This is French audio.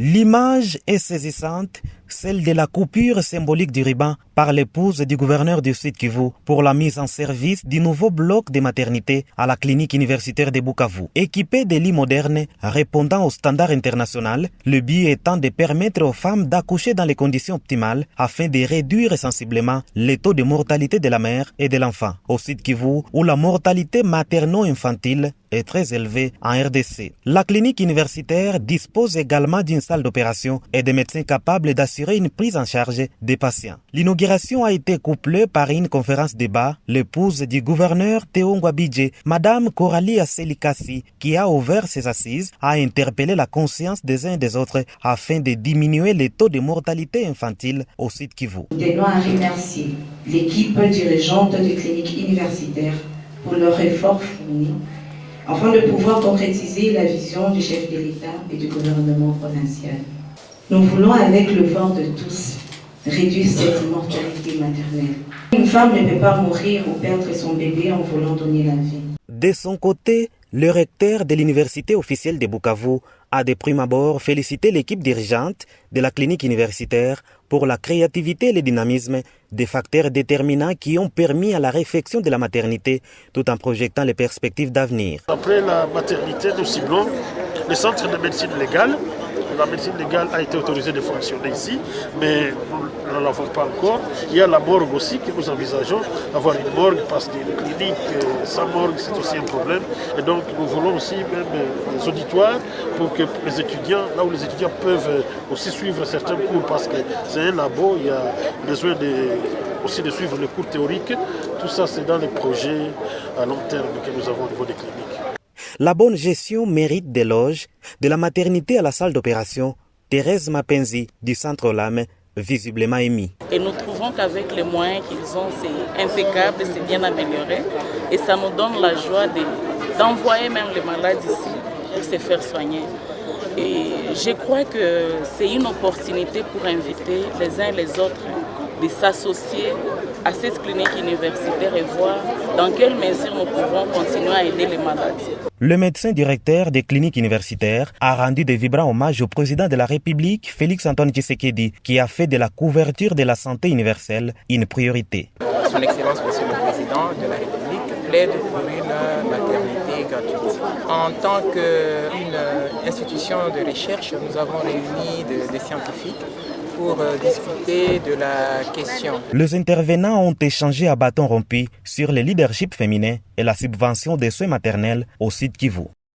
L'image est saisissante, celle de la coupure symbolique du ruban par l'épouse du gouverneur du Sud Kivu pour la mise en service du nouveau bloc de maternité à la clinique universitaire de Bukavu. Équipé de lits modernes répondant aux standards internationaux, le but étant de permettre aux femmes d'accoucher dans les conditions optimales afin de réduire sensiblement les taux de mortalité de la mère et de l'enfant. Au Sud Kivu, où la mortalité materno-infantile est très élevée en RDC. La clinique universitaire dispose également d'une salle d'opération et de médecins capables d'assurer une prise en charge des patients. L'inauguration a été couplée par une conférence débat. L'épouse du gouverneur Théo Ngwabidje, Madame Coralie Aselikasi, qui a ouvert ses assises, a interpellé la conscience des uns et des autres afin de diminuer les taux de mortalité infantile au Sud Kivu. Nous tenons à remercier l'équipe dirigeante de clinique universitaire pour leur effort fourni afin de pouvoir concrétiser la vision du chef de l'État et du gouvernement provincial. Nous voulons, avec le vent de tous, réduire cette mortalité maternelle. Une femme ne peut pas mourir ou perdre son bébé en voulant donner la vie. De son côté, le recteur de l'université officielle de Bukavu a de prime abord félicité l'équipe dirigeante de la clinique universitaire pour la créativité et le dynamisme des facteurs déterminants qui ont permis à la réflexion de la maternité tout en projetant les perspectives d'avenir. Après la maternité, nous ciblons le centre de médecine légale. La médecine légale a été autorisée de fonctionner ici, mais nous ne l'avons pas encore. Il y a la morgue aussi que nous envisageons d'avoir une morgue parce qu'une clinique sans morgue c'est aussi un problème. Et donc nous voulons aussi même des auditoires pour que les étudiants, là où les étudiants peuvent aussi suivre certains cours parce que c'est un labo, il y a besoin aussi de suivre les cours théoriques. Tout ça c'est dans les projets à long terme que nous avons au niveau des cliniques. La bonne gestion mérite d'éloges de la maternité à la salle d'opération. Thérèse Mapenzi du Centre Lame, visiblement émis. Et nous trouvons qu'avec les moyens qu'ils ont, c'est impeccable, c'est bien amélioré. Et ça nous donne la joie d'envoyer même les malades ici pour se faire soigner. Et je crois que c'est une opportunité pour inviter les uns et les autres de s'associer à cette clinique universitaire et voir dans quelle mesure nous pouvons continuer à aider les malades. Le médecin directeur des cliniques universitaires a rendu de vibrants hommages au président de la République, Félix-Antoine Tshisekedi, qui a fait de la couverture de la santé universelle une priorité. Son Excellence, Monsieur le Président de la République, plaide pour une maternité gratuite. En tant qu'une institution de recherche, nous avons réuni des scientifiques pour discuter de la question. Les intervenants ont échangé à bâton rompu sur le leadership féminin et la subvention des soins maternels au Sud Kivu.